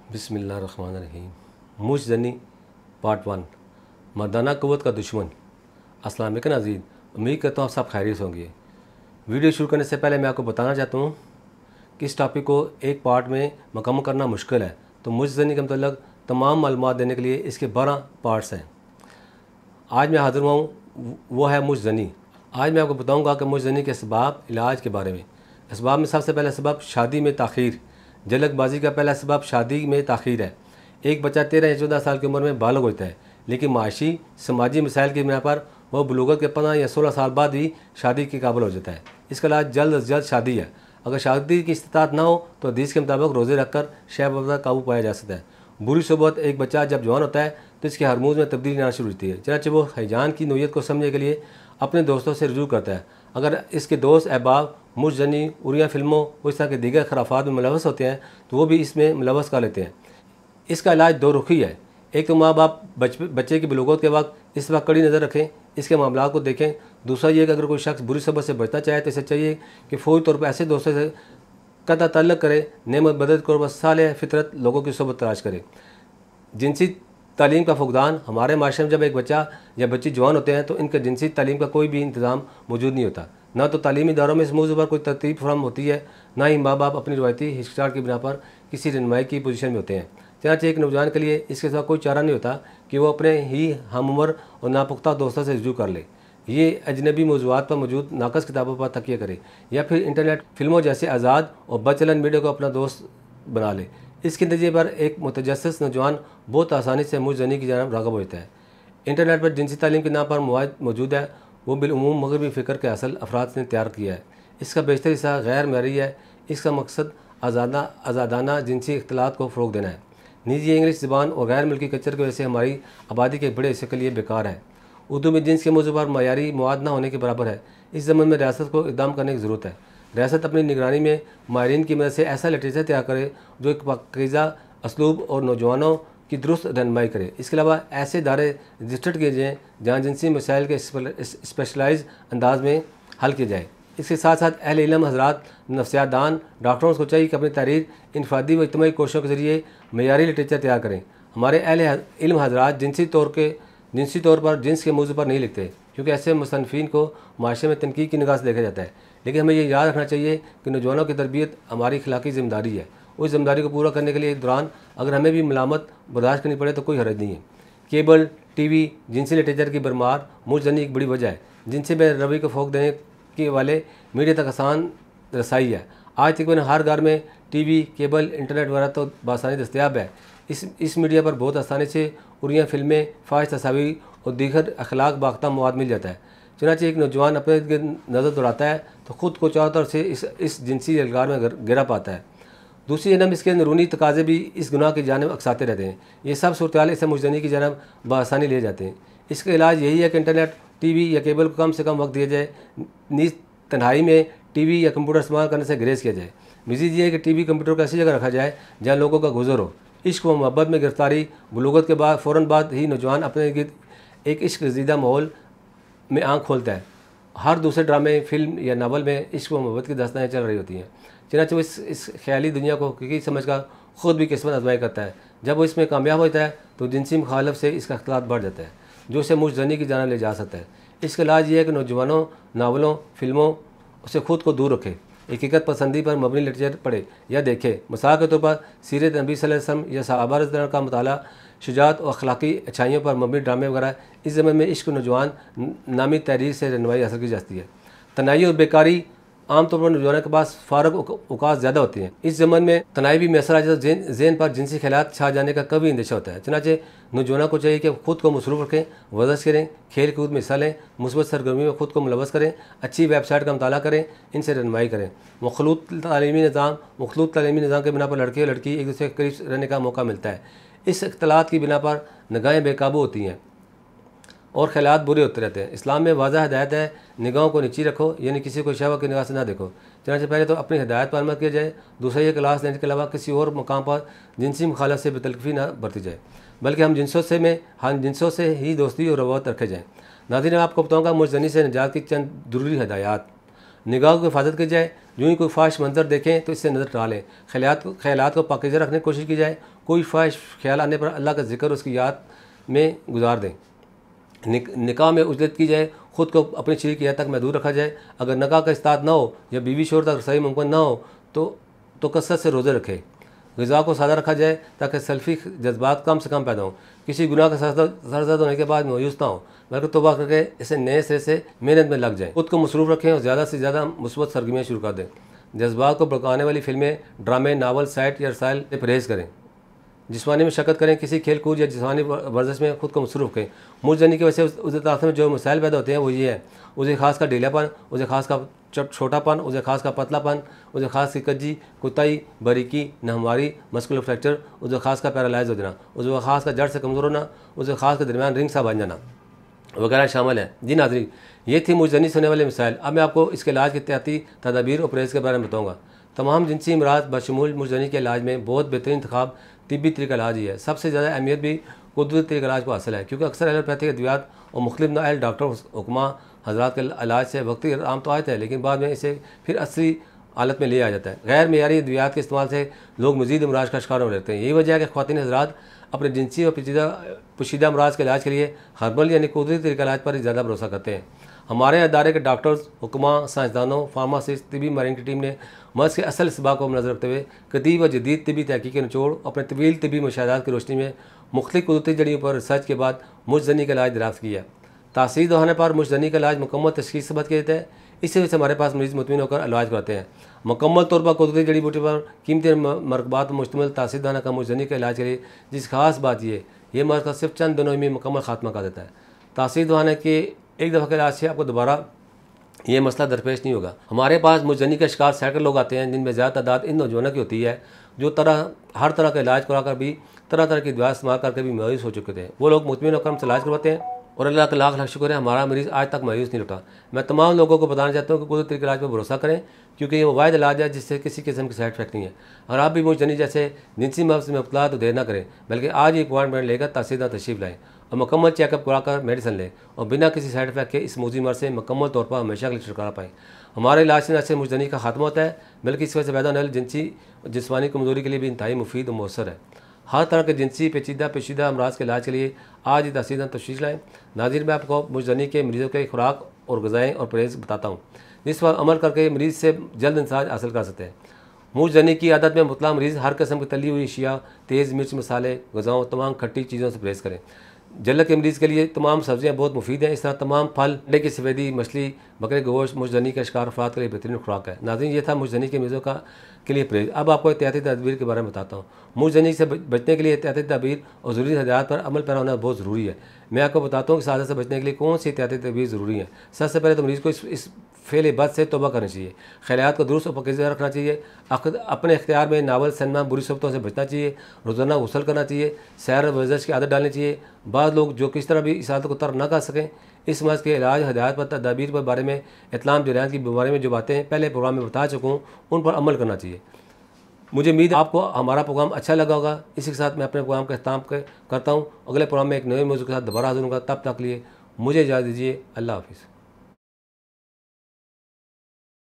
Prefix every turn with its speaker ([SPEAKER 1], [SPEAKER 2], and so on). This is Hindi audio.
[SPEAKER 1] बिस्मिल्लाहिर्रहमानिर्रहीम। मुझजनी पार्ट 1, मर्दाना क़ुव्वत का दुश्मन। अस्सलाम वालेकुम नाज़रीन, उम्मीद करता हूँ आप सब खैरियत होंगे। वीडियो शुरू करने से पहले मैं आपको बताना चाहता हूँ कि इस टॉपिक को एक पार्ट में मुकम्मल करना मुश्किल है, तो मुझजनी के मतलब तमाम मालूमात देने के लिए इसके 12 पार्ट्स हैं। आज मैं हाज़िर हुआ हूँ, वो है मुझजनी। आज मैं आपको बताऊँगा कि मुझजनी के असबाब, इलाज के बारे में। असबाब में सबसे पहला सबब शादी में ताख़ीर। जल्दबाजी का पहला सबब शादी में ताख़ीर है। एक बच्चा 13 या 14 साल की उम्र में बालिग़ होता है, लेकिन माशी समाजी मसाइल की बिना पर वह बुलूगत के 15 या 16 साल बाद ही शादी के काबिल हो जाता है। इसका इलाज जल्द अज जल्द शादी है। अगर शादी की इस्तिताअत ना हो तो हदीस के मुताबिक रोज़े रखकर शहद पर काबू पाया जा सकता है। बुरी सोबत, एक बच्चा जब जवान होता है तो इसके हार्मोन्स में तब्दीली आना शुरू होती है, चनाचे वो हैजान की नोयत को समझने के लिए अपने दोस्तों से रुजू करता है। अगर इसके दोस्त अहबाब मुझजनी, उरिया फिल्मों और इस तरह के दीगर खराफात में मुलव्वस होते हैं तो वो भी इसमें मुलव्वस कर लेते हैं। इसका इलाज दो रुखी है। एक तो माँ बाप बच्चे की बलूगत के वक्त इस वक्त कड़ी नज़र रखें, इसके मामलात को देखें। दूसरा ये कि अगर कोई शख्स बुरी सोबत से बचना चाहे तो इसे चाहिए कि फ़ौरी तौर पर ऐसे दोस्तों से कता तल्लक करे, नेमत मदद को बस साले फितरत लोगों की सोबत तलाश करे। जिनसी तालीम का फुकदान। हमारे माशरे में जब एक बच्चा या बच्ची जवान होते हैं तो इनके जिनसी तालीम का कोई भी इंतज़ाम मौजूद नहीं होता। ना तो तालीमी इदारों में इस मौजू पर कोई तरतीब फराहम होती है, ना ही माँ बाप अपनी रवायती हिचकिचाहट की बिना पर किसी रहनुमाई की पोजीशन में होते हैं। चनाचे एक नौजवान के लिए इसके सिवा कोई चारा नहीं होता कि वो अपने ही हम उम्र और नापुख्ता दोस्तों से रुजू कर ले। ये अजनबी मौज़ूआत पर मौजूद नाकस किताबों पर तकिया करे या फिर इंटरनेट फिल्मों जैसे आज़ाद और बचलन मीडिया को अपना दोस्त बना ले। इसके नतीजे पर एक मुतजस्सिस नौजवान बहुत आसानी से मुझजनी की जानब राग़िब हो जाता है। इंटरनेट पर जिनसी तालीम के नाम पर मवाद मौजूद है, वो बिलउमूम मग़रबी फ़िक्र के असल अफराद ने तैयार किया है। इसका बेशतर हिस्सा गैर मयारी है। इसका मकसद आज़ादाना जिनसी इख्तिलात को फ़रोग़ देना है। निजी इंग्लिश ज़बान और गैर मुल्की कल्चर की वजह से हमारी आबादी के एक बड़े हिस्से के लिए बेकार है। उर्दू में जिन्स के मौजू पर मयारी मवाद न होने के बराबर है। इस ज़माने में रियासत को इक़दाम करने की ज़रूरत है। रियासत अपनी निगरानी में माहिरीन की मदद से ऐसा लिटरेचर तैयार करे जो एक पाकीज़ा असलूब और नौजवानों की दुरुस्त रहनुमाई करे। इसके अलावा ऐसे इदारे रजिस्टर्ड किए जाएँ जहाँ जिनसी मसाइल के स्पेशलाइज अंदाज में हल किया जाए। इसके साथ साथ अहले इल्म हज़रात, नफ्सियातदान, डॉक्टरों को चाहिए कि अपनी तहरीर इनफरादी व इज्तिमाई कोशिशों के ज़रिए मयारी लिटरेचर तैयार करें। हमारे अहले इल्म हज़रात जिनसी तौर पर जिन्स के मौजू पर नहीं लिखते, क्योंकि ऐसे मुसन्निफ़ीन को माशरे में तनकीद की निगाह से देखा जाता है। लेकिन हमें ये याद रखना चाहिए कि नौजवानों की तरबियत हमारी अखलाकी ज़िम्मेदारी है। उस ज़िम्मेदारी को पूरा करने के लिए दौरान अगर हमें भी मलामत बर्दाश्त करनी पड़े तो कोई हर्ज नहीं है। केबल टीवी जिनसी लिटरेचर की बरमार मुझजनी एक बड़ी वजह है। जिनसे बेरवई को फ़रोग़ देने के वाले मीडिया तक आसान रसाई है। आज तकरीबन हर घर में टीवी, केबल, इंटरनेट वगैरह तो बआसानी दस्तयाब है। इस मीडिया पर बहुत आसानी से उरिया फिल्में, फाहिश तस्वीर और दीगर अखलाक बाख्ता मवाद मिल जाता है। चुनांचे एक नौजवान अपने नज़र दौड़ाता है तो ख़ुद को चारों तरफ से इस जिनसी अलगार में गिरा पाता है। दूसरी जानब इसके अंदरूनी तकाज़े भी इस गुनाह की जानब अकसाते रहते हैं। ये सब सूरत इसे मुझजनी की जानब बआसानी ले जाते हैं। इसका इलाज यही है कि इंटरनेट, टीवी या केबल को कम से कम वक्त दिया जाए। नीज तन्हाई में टीवी या कंप्यूटर इस्तेमाल करने से ग्रेज़ किया जाए। मज़ीद ये है कि टीवी, कंप्यूटर को ऐसी जगह रखा जाए जहाँ लोगों का गुजर हो। इश्क व मोहब्बत में गिरफ्तारी, बुलूगत के बाद फ़ौरन बाद ही नौजवान अपने गिर्द एक इश्क रज़ीदा माहौल में आँख खोलता है। हर दूसरे ड्रामे, फिल्म या नावल में इश्क व मोहब्बत की दास्तानें चल रही होती हैं। चनाचे वो इस ख्याली दुनिया को हकीकी समझ कर ख़ुद भी किस्मत आजमाई करता है। जब वो इसमें कामयाब होता है तो जिनसी मुखालफ से इसका अख्तिलात बढ़ जाता है, जो उसे मुझजनी की जानब ले जा सकता है। इसका इलाज ये है कि नौजवानों नावलों, फिल्मों से ख़ुद को दूर रखें। हकीकत पसंदी पर मबनी लिटरेचर पढ़े या देखें। मिसाल के तौर पर सीरत नबी सल्लल्लाहु अलैहि वसल्लम या सहाबा रज़ियल्लाहु अन्हुम का मुताला, शुजाअत और अखलाकी अच्छाइयों पर मबनी ड्रामे वगैरह। इस ज़माने में इश्क नौजवान नामी तहरीर से रहनुमाई हासिल की जाती है। तनाई और बेकारी आमतौर पर नौजवानों के पास फ़ारग औकात ज़्यादा होती हैं। इस ज़माने में तनाई भी मैसर आ जाता है, ज़हन पर जिनसी ख्यालात छा जाने का कभी अंदेशा होता है। चनाचे नौजवानों को चाहिए कि ख़ुद को मसरूफ़ रखें, वर्जिश करें, खेल कूद में हिस्सा लें, मुस्बत सरगर्मी में ख़ुद को मुलव्वस करें, अच्छी वेबसाइट का मुताला करें, इनसे रहनुमाई करें। मुख्तलिफ तालीमी निज़ाम के बिना पर लड़के और लड़की एक दूसरे के करीब रहने का मौका मिलता है। इस इख्तिलात की बिना पर निगाहें बेकाबू होती हैं और ख्यालात बुरे होते रहते हैं। इस्लाम में वाज़ह हिदायत है, निगाहों को नीची रखो, यानी किसी को शहवत की निगाह से ना देखो। चनाचे पहले तो अपनी हिदायत पर अमल किया जाए। दूसरा ये क्लास लेने के अलावा किसी और मकाम पर जिनसी मुखालत से बेतलफ़ी ना बरती जाए, बल्कि हम जिनसों से ही दोस्ती और रवात रखे जाएँ। नाज़रीन, आपको बताऊँगा मुझजनी से निजात की चंद ज़रूरी हिदायत। निगाह की हिफाजत की जाए। यूँ ही कोई ख्वाहिश मंजर देखें तो इससे नज़र हटा लें। ख्यालात को पाकीज़ा रखने की कोशिश की जाए। कोई ख्वाहिश ख्याल आने पर अल्लाह का जिक्र उसकी याद में गुजार दें। निकाह में उजलत की जाए, ख़ुद को अपनी शरीक की याद तक महदूद रखा जाए। अगर निकाह का इस्तात ना हो या बीवी शोहर तक सही मुमकिन ना हो तो कसरत से रोज़े रखें। ग़िज़ा को सादा रखा जाए ताकि सल्फ़ी जज्बात कम से कम पैदा हों। किसी गुनाह का सरजद होने के बाद मायूस ना हो, बल्कि तौबा करके इसे नए सिरे से मेहनत में लग जाए। खुद को मसरूफ़ रखें और ज़्यादा से ज़्यादा मुस्बत सरगर्मियाँ शुरू कर दें। जज्बात को भड़काने वाली फ़िल्में, ड्रामे, नावल, साइट या रसायल से परहेज़ करें। जिस्मानी मशक्क़त करें, किसी खेल कूद या जिस्मानी वर्जिश में खुद को मसरूफ़ करें। मुझजनी की वजह से उसके दाखिल में जो मसाइल पैदा होते हैं वो ये है, उसे खास का ढीलापन, उसे खास का छोटापन, उसे खास का पतलापन, उसे खास की कज्जी, कुताई, बारीकी, नहमारी, मस्कुलर फ्रैक्चर, उसे खास का पैरालाइज हो जाना, उसे खास का जड़ से कमज़ोर होना, उसे खास के दरमियान रिंग सा बन जाना वगैरह शामिल है। जी नाज़रीन, ये थी मुझजनी से होने वाले मसाइल। अब मैं आपको इसके इलाज के एहतियाती तदाबीर और परहेज़ के बारे में बताऊँगा। तमाम जिनसी अमराज बशमूल मुझजनी के इलाज में बहुत बेहतरीन इंतखाब तिब्बी तरीका इलाज ही है। सबसे ज़्यादा अहमियत भी कुदरती तरीका इलाज को हासिल है, क्योंकि अक्सर एलोपैथिक अद्वियात और मुख्तलिफ नाअहल डॉक्टर हुक्मा हजरात के इलाज से वक्ती आराम तो आते हैं, लेकिन बाद में इसे फिर असली हालत में ले आ जाता है। गैर मेयारी अद्वियात के इस्तेमाल से लोग मज़ीद अमराज का शिकार हो लेते हैं। यही वजह है कि ख़वातीन हजरात अपने जिनसी और पोशीदा अमराज के इलाज के लिए हर्बल यानी कुदरती तरीका इलाज पर ज़्यादा भरोसा करते हैं। हमारे अदारे के डॉक्टर्स, हुक्मा, साइंसदानों, फार्मासिस्ट, तिबी माहिरीन की टीम ने मर्ज़ के असल इसबाब को नज़र रखते हुए कदीम व जदीद तिबी तहकीक के निचोड़ अपने तवील तिबी मुशाहदात की रोशनी में मुख्तलिफ कुदरती जड़ियों पर रिसर्च के बाद मुझजनी का इलाज दराफ्त किया। तासीर होने पर मुझजनी का इलाज मुकम्मल तशख़ीस सबत किया जाता है। इसी वजह से हमारे पास मरीज़ मुतमिन होकर इलाज कराते हैं। मुकम्मल तौर पर कुदरती जड़ी बूटी पर कीमती मरकबात मुश्तमिल तासीर दाना का मुझजनी के इलाज के लिए जिस खास बात ये मर्ज़ का सिर्फ चंद दिनों में मुकम्मल खात्मा कर देता है। तासीर दाना के एक दफ़ा के इलाज से आपको दोबारा ये मसला दरपेश नहीं होगा। हमारे पास मुझजनी का शिकार सैकड़ों लोग आते हैं, जिनमें ज़्यादा तादाद इन नौजवानों की होती है जो हर तरह का इलाज कराकर भी तरह तरह की दवा इस्तेमाल करके भी मायूस हो चुके थे। वो लोग मुतमिन होकर हमसे इलाज करवाते हैं और अल्लाह का लाख लाख शुक्र है, हमारा मरीज़ आज तक मायूस नहीं लौटा। मैं तमाम लोगों को बताना चाहता हूँ कि कुदरती तरीके इलाज पर भरोसा करें, क्योंकि ये वाहिद इलाज है जिससे किसी किस्म की साइड इफेक्ट नहीं है। अगर आप भी मुझजनी जैसे जिनसी मर्ज़ में मुब्तला तो देर ना करें, बल्कि आज ही अपॉइंटमेंट लेकर तासीदा तशरीफ़ लाएँ और मुकम्मल चेकअप कराकर मेडिसिन लें और बिना किसी साइड इफेक्ट के इस मौजी मर्ज़ से मुकम्मल तौर पर हमेशा के लिए छुटकारा पाएँ। हमारे इलाज से न सिर्फ मुझजनी का खात्मा होता है, बल्कि इस वजह से पैदा होने वाली जिनसी जिस्मानी कमज़ोरी के लिए भी इंतहाई मुफीद और मौसर है। हर तरह के जिनसी पेचीदा अमराज के इलाज के लिए आज ही तासीदा तशरीफ़ लाएँ। नाज़रीन, मैं आपको मुझजनी के मरीज़ों के खुराक और ग़िज़ाएँ और परहेज़ बताता हूँ, जिस पर अमल करके मरीज़ से जल्द इंसाज हासिल कर सकते हैं। मुझजनी की आदत में मुतला मरीज़ हर किस्म की तली हुई अशिया, तेज़ मिर्च मसाले, ग़िज़ाओं, तमाम खट्टी चीज़ों से परहेज़ करें। जल्द के मरीज़ के लिए तमाम सब्ज़ियाँ बहुत मुफीद हैं। इस तरह तमाम फल, अंडे की सफ़ेदी, मछली, बकरे गोश्त मुझजनी के शिकार अफराद के लिए बेहतरीन खुराक है। नाज़रीन, ये था मुझजनी के मरीज़ों के लिए परहेज़। अब आपको एहतियाती तदबीर के बारे में बताता हूँ। मुझजनी से बचने के लिए एहतियाती तदबीर और ज़रूरी हदायत पर अमल पैरा होना बहुत ज़रूरी है। मैं आपको बताता हूँ कि इस आदत से बचने के लिए कौन सी एहतियाती तदबीर ज़रूरी है। सबसे पहले तो मरीज़ को इस फ़ेल बद से तौबा करनी चाहिए। ख़यालात को दुरुस्त और पाकीज़ा रखना चाहिए। अपने इख्तियार में नावल, सिनेमा, बुरी सोबतों से बचना चाहिए। रोज़ाना गुस्ल करना चाहिए। सैर और वर्जिश की आदत डालनी चाहिए। बाद लोग जो किस तरह भी इस आदत को तर्क न कर सकें, इस मर्ज़ के इलाज, हदायत पर, तदाबीर पर बारे में, इत्लाम जरियात की बीमारी में जो बातें पहले प्रोग्राम में बता चुका हूँ, उन पर अमल करना चाहिए। मुझे उम्मीद है आपको हमारा प्रोग्राम अच्छा लगा होगा। इसी के साथ मैं अपने प्रोग्राम का इख्तिताम करता हूँ। अगले प्रोग्राम में एक नए मौजूद के साथ दोबारा हाज़िर होऊंगा। तब तक लिए मुझे इजाज़त दीजिए। अल्लाह हाफ़िज़।